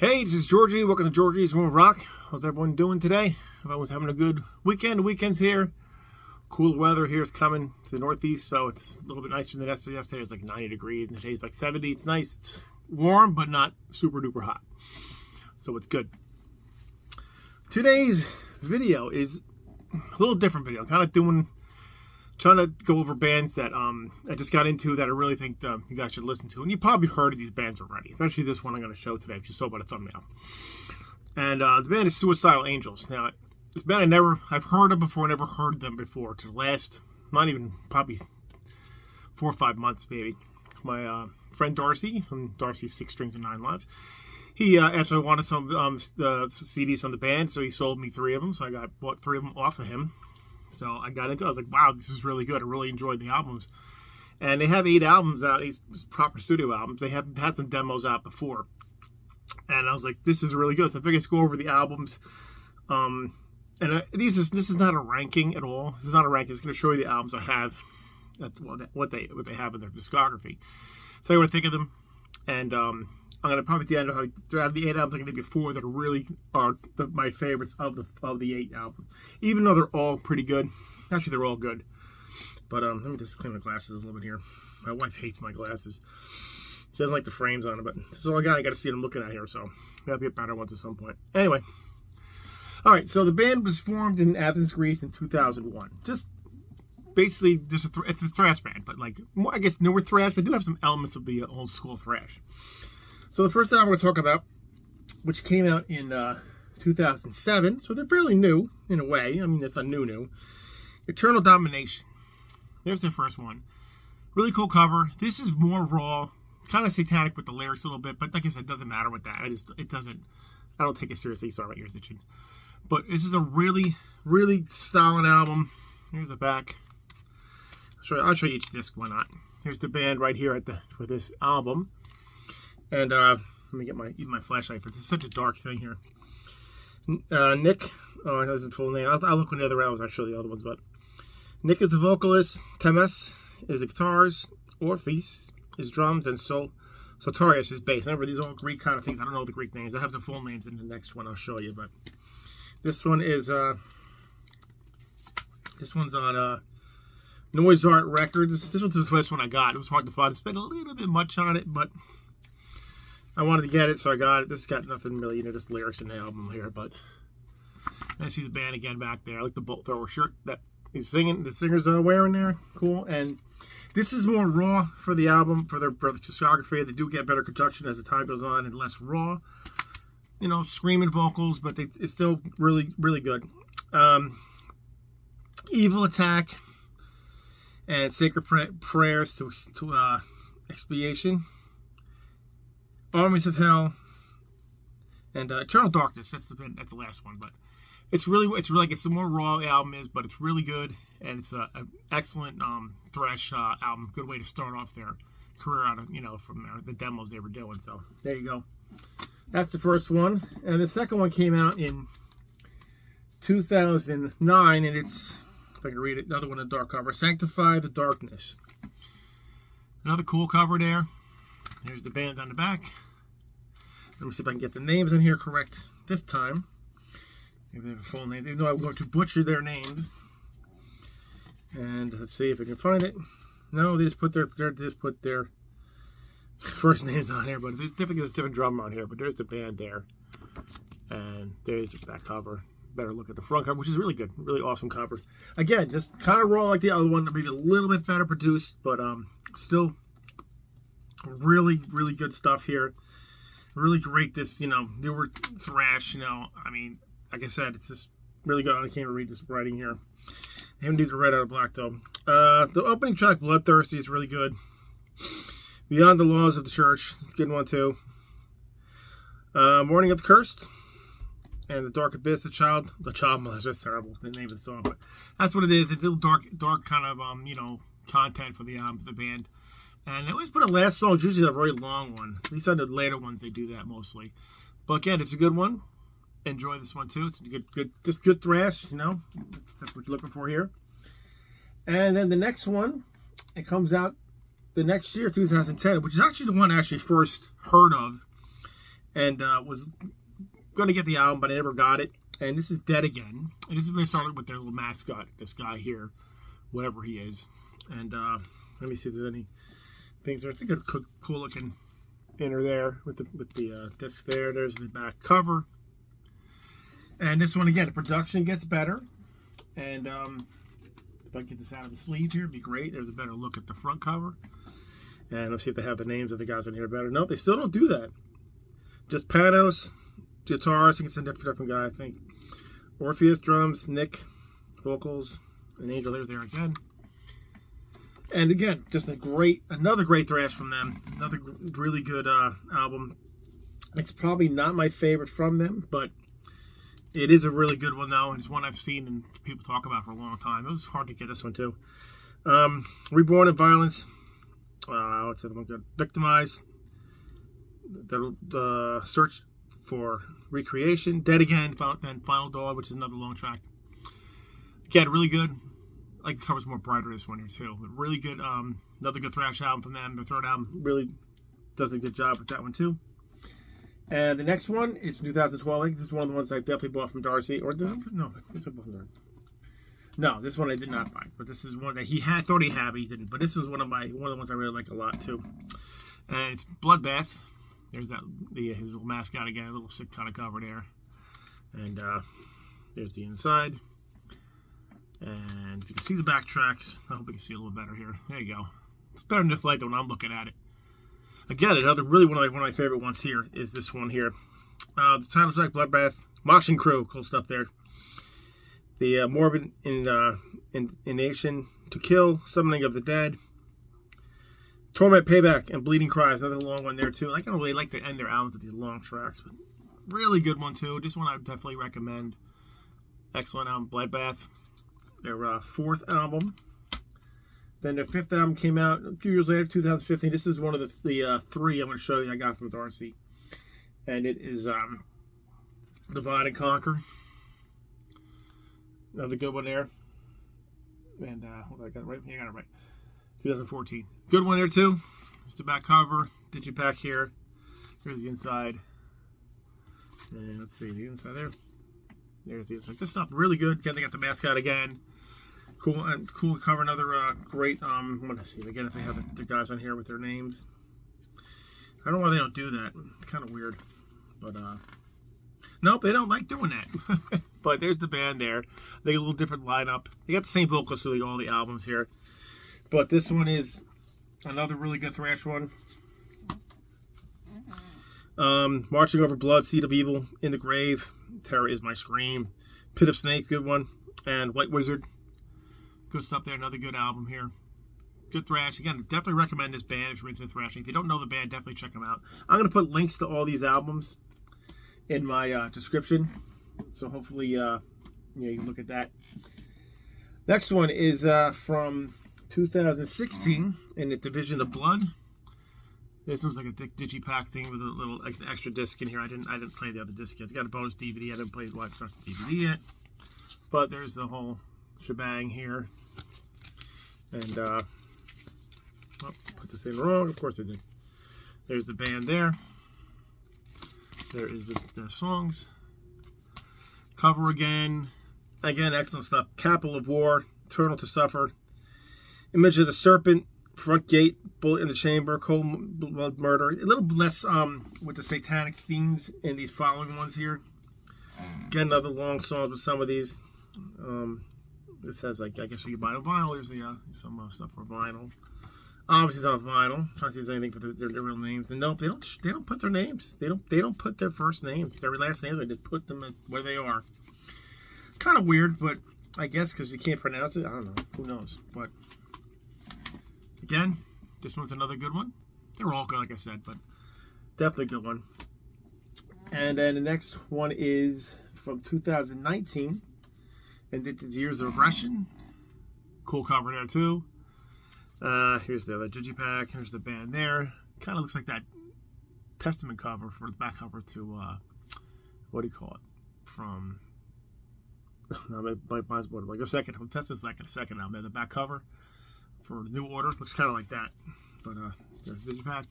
Hey, this is Georgie. Welcome to Georgie's Room Rock. How's everyone doing today? Everyone's having a good weekend. The weekend's here. Cool weather here is coming to the northeast, so it's a little bit nicer than yesterday. Yesterday was like 90 degrees, and today's like 70. It's nice. It's warm, but not super duper hot. So it's good. Today's video is a little different video. I'm kind of trying to go over bands that I just got into that I really think you guys should listen to. And you probably heard of these bands already, especially this one I'm going to show today, if you saw by the thumbnail. And the band is Suicidal Angels. Now, this band I've heard of before, never heard them before. To the last, not even, probably 4 or 5 months, maybe. My friend Darcy, from Darcy's 6 Strings and 9 Lives, he after I wanted some CDs from the band, so he sold me 3 of them. So I bought 3 of them off of him. So I got into it. I was like, wow, this is really good. I really enjoyed the albums. And they have 8 albums out, 8 proper studio albums. They have had some demos out before. And I was like, this is really good. So I figured I'd go over the albums. This is not a ranking at all. This is not a ranking. It's going to show you the albums I have, what they have in their discography. So I want to think of them. And I'm going to probably at the end of the 8 albums, I'm going to give you 4 that really are my favorites of the 8 albums. Even though they're all pretty good. Actually, they're all good. But let me just clean my glasses a little bit here. My wife hates my glasses. She doesn't like the frames on it, but this is all I got. I got to see what I'm looking at here, so I'll get better ones at some point. Anyway. All right, so the band was formed in Athens, Greece in 2001. Just basically, it's a thrash band, but like, more, I guess, newer thrash, but do have some elements of the old school thrash. So the first album I'm going to talk about, which came out in 2007, so they're fairly new, in a way. I mean, it's not new. Eternal Domination. There's their first one. Really cool cover. This is more raw, kind of satanic with the lyrics a little bit, but like I said, it doesn't matter with that. I don't take it seriously. Sorry about ears itching. But this is a really, really solid album. Here's the back. I'll show you each disc, why not? Here's the band right here for this album. And let me get my flashlight for this. It's such a dark thing here. Nick, it has his full name. I'll look on the other albums. I'll show the other ones. But Nick is the vocalist. Temes is the guitars. Orpheus is drums, and Sotarius is bass. Remember, these are all Greek kind of things. I don't know the Greek names. I have the full names in the next one I'll show you. But this one is on Noise Art Records. This one's the first one I got. It was hard to find. I spent a little bit much on it, but I wanted to get it, so I got it. This has got nothing really, just lyrics in the album here, but I see the band again back there. I like the bolt thrower shirt that he's singing. The singer's wearing there. Cool. And this is more raw for the album, for their discography. They do get better production as the time goes on and less raw. Screaming vocals, but it's still really, really good. Evil Attack and Sacred Prayers to Expiation. Armies of Hell and Eternal Darkness. That's the last one, but it's really like it's the more raw album is, but it's really good, and it's an excellent thrash album. Good way to start off their career out of from the demos they were doing. So there you go. That's the first one, and the second one came out in 2009, and it's, if I can read it, another one in the dark cover. Sanctify the Darkness. Another cool cover there. Here's the band on the back. Let me see if I can get the names in here correct this time. Maybe they have full names, even though I'm going to butcher their names. And let's see if I can find it. No, they just put their first names on here, but there's a different drummer on here. But there's the band there, and there's the back cover. Better look at the front cover, which is really good, really awesome cover. Again, just kind of raw like the other one, maybe a little bit better produced, but still really, really good stuff here. Really great, this, newer thrash, I mean, like I said, it's just really good. I can't even read this writing here. I haven't do the red out of black, though. The opening track, Bloodthirsty, is really good. Beyond the Laws of the Church, good one, too. Morning of the Cursed, and The Dark Abyss, The Child Molester. That's terrible, the name of the song, but that's what it is. It's a little dark kind of, content for the band. And they always put a last song, usually a very long one. At least on the later ones, they do that mostly. But again, it's a good one. Enjoy this one too. It's just good thrash, That's what you're looking for here. And then the next one, it comes out the next year, 2010, which is actually the one I actually first heard of. and was going to get the album, but I never got it. And this is Dead Again. And this is when they started with their little mascot, this guy here, whatever he is. And let me see if there's any things there. It's a good, cool looking inner there with the disc there. There's the back cover. And this one, again, the production gets better. And if I get this out of the sleeve here, it'd be great. There's a better look at the front cover. And let's see if they have the names of the guys on here better. No, they still don't do that. Just Panos, guitars. I think it's a different guy, I think. Orpheus, drums. Nick, vocals. And Angel, there's there again. And again, just another great thrash from them. Another really good album. It's probably not my favorite from them, but it is a really good one, though. It's one I've seen and people talk about for a long time. It was hard to get this one, too. Reborn in Violence. What's the other one good? Victimized. The Search for Recreation. Dead Again. Then Final Dawn, which is another long track. Again, really good. I like the cover's more brighter, this one here, too. But really good. Another good thrash album from them. Their third album really does a good job with that one, too. And the next one is from 2012. I think this is one of the ones I definitely bought from Darcy. Or this, no, this one from Darcy. No, this one I did not buy. But this is one that he had, thought he had, but he didn't. But this is one of the ones I really like a lot too. And it's Bloodbath. There's his little mascot again, a little sick kind of cover there. And there's the inside. And you can see the back tracks. I hope you can see a little better here. There you go. It's better than this light when I'm looking at it. Again, another really one of my favorite ones here is this one here. The title track, Bloodbath, Moshing Crew, cool stuff there. The Morbid Ination, To Kill, Summoning of the Dead, Torment, Payback, and Bleeding Cries. Another long one there too. I don't really like to end their albums with these long tracks, but really good one too. This one I would definitely recommend. Excellent album, Bloodbath. Their fourth album. Then their fifth album came out a few years later, 2015. This is one of the three I'm going to show you I got from Darcy. And it is Divide and Conquer. Another good one there. And, hold on, I got it right? Yeah, I got it right. 2014. Good one there, too. It's the back cover. Digipack here. Here's the inside. And let's see, the inside there. There's the inside. This stuff really good. Again, they got the mascot again. Cool and cool cover. Another great. I want to see again if they have the guys on here with their names. I don't know why they don't do that. It's kind of weird, but nope, they don't like doing that. But there's the band there. They got a little different lineup. They got the same vocals through all the albums here, but this one is another really good thrash one. Marching Over Blood, Seed of Evil, In the Grave, Terror Is My Scream, Pit of Snakes, good one, and White Wizard. Good stuff there. Another good album here. Good thrash. Again, definitely recommend this band if you're into thrashing. If you don't know the band, definitely check them out. I'm going to put links to all these albums in my description. So hopefully you can look at that. Next one is from 2016 in the Division of Blood. This was like a digipack thing with a little extra disc in here. I didn't play the other disc yet. It's got a bonus DVD. I didn't play the DVD yet. But there's the whole shebang here. And put this in wrong. Of course I did. There's the band there. There is the songs. Cover again. Again, excellent stuff. Capital of War, Eternal to Suffer, Image of the Serpent, Front Gate, Bullet in the Chamber, Cold Blood Murder. A little less with the satanic themes in these following ones here. Again, another long songs with some of these. This has, like, I guess we can buy it on vinyl. There's the some stuff for vinyl. Obviously, it's on vinyl. I'm trying to see if there's anything for their real names. And nope, they don't put their names. They don't put their first names, their last names. They just put them as where they are. Kind of weird, but I guess because you can't pronounce it. I don't know. Who knows? But again, this one's another good one. They're all good, like I said, but definitely a good one. And then the next one is from 2019. And it's Years of Aggression. Cool cover there, too. Here's the other digipack. Here's the band there. Kind of looks like that Testament cover for the back cover to, what do you call it? From, no, like a second, Testament's like a second album. The back cover for New Order looks kind of like that. But there's the digipack.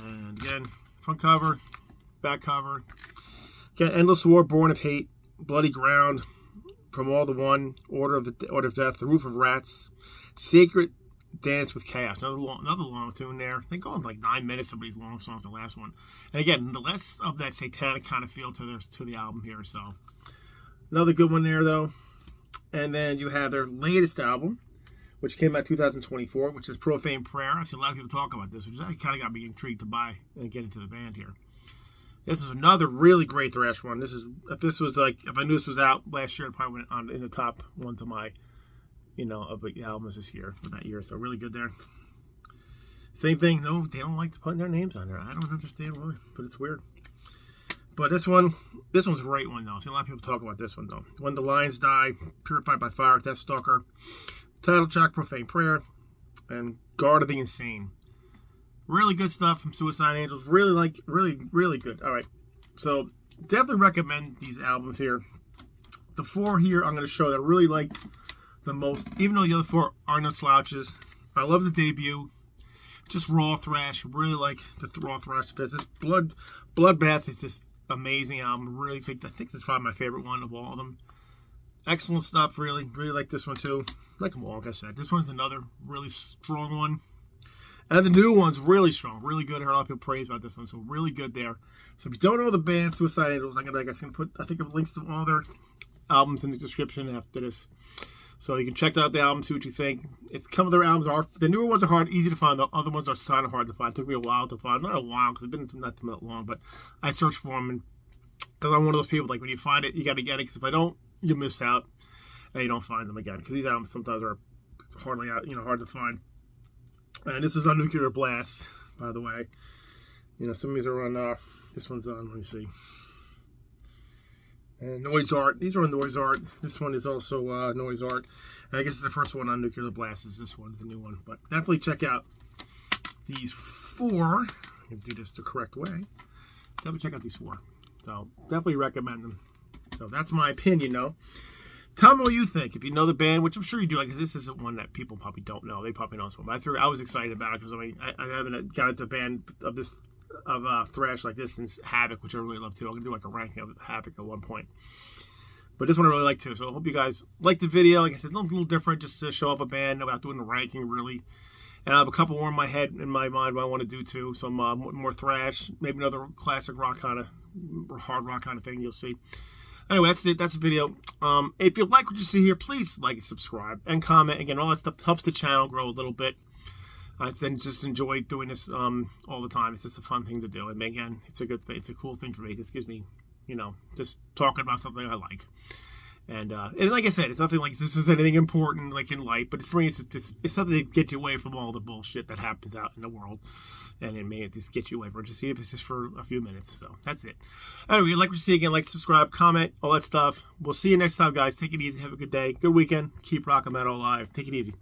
And again, front cover, back cover. Got Endless War, Born of Hate, Bloody Ground, From All the One, Order of Death, The Roof of Rats, Sacred Dance with Chaos. Another long tune there. They go on like 9 minutes. Some of these long songs. The last one, and again, the less of that satanic kind of feel to the album here. So another good one there though. And then you have their latest album, which came out 2024, which is Profane Prayer. I see a lot of people talk about this, which kind of got me intrigued to buy and get into the band here. This is another really great thrash one. If I knew this was out last year, it probably went on in the top one to my, of the albums this year for that year. So really good there. Same thing. No, they don't like to put their names on there. I don't understand why, but it's weird. But this one's a great one though. See, a lot of people talk about this one though. When the Lions Die, Purified by Fire, Deathstalker, title track, Profane Prayer, and Guard of the Insane. Really good stuff from Suicide Angels. Really good. All right. So, definitely recommend these albums here. The 4 here I'm going to show that I really like the most, even though the other 4 are no slouches. I love the debut. Just raw thrash. Really like the raw thrash. This Bloodbath is just amazing album. I think this is probably my favorite one of all of them. Excellent stuff. Really like this one too. Like them all, like I said. This one's another really strong one. And the new one's really strong, really good. I heard a lot of people praise about this one, so really good there. So if you don't know the band Suicide Angels, I'm gonna put links to all their albums in the description after this, so you can check out the album, see what you think. Some of their albums the newer ones are easy to find. The other ones are kind of hard to find. It took me a while to find, not a while because I've been not that long, but I searched for them because I'm one of those people like when you find it, you got to get it. Because if I don't, you miss out and you don't find them again. Because these albums sometimes are hardly out, hard to find. And this is on Nuclear Blast, by the way. Some of these are on, this one's on, let me see. And Noise Art. These are on Noise Art. This one is also Noise Art. And I guess it's the first one on Nuclear Blast is this one, the new one. But definitely check out these 4. I can do this the correct way. Definitely check out these 4. So, definitely recommend them. So, that's my opinion, though. Tell me what you think. If you know the band, which I'm sure you do, like this isn't one that people probably don't know. They probably know this one, but I was excited about it because I haven't got into a band of thrash like this since Havoc, which I really love too. I'm gonna do like a ranking of Havoc at one point, but this one I really like too. So I hope you guys like the video. Like I said, a little different, just to show off a band without doing the ranking really. And I have a couple more in my head, in my mind, what I want to do too. Some more thrash, maybe another classic rock kind of, hard rock kind of thing. You'll see. Anyway, that's it. That's the video. If you like what you see here, please like and subscribe and comment. Again, all that stuff helps the channel grow a little bit. I just enjoy doing this all the time. It's just a fun thing to do. And again, it's a good thing. It's a cool thing for me. This gives me, just talking about something I like. And like I said, it's nothing like this is anything important like in life, but for me, it's something to get you away from all the bullshit that happens out in the world. And it may just get you away from it. Just see if it's just for a few minutes. So that's it. Anyway, like what you see again, like, subscribe, comment, all that stuff. We'll see you next time, guys. Take it easy. Have a good day. Good weekend. Keep rocking metal alive. Take it easy.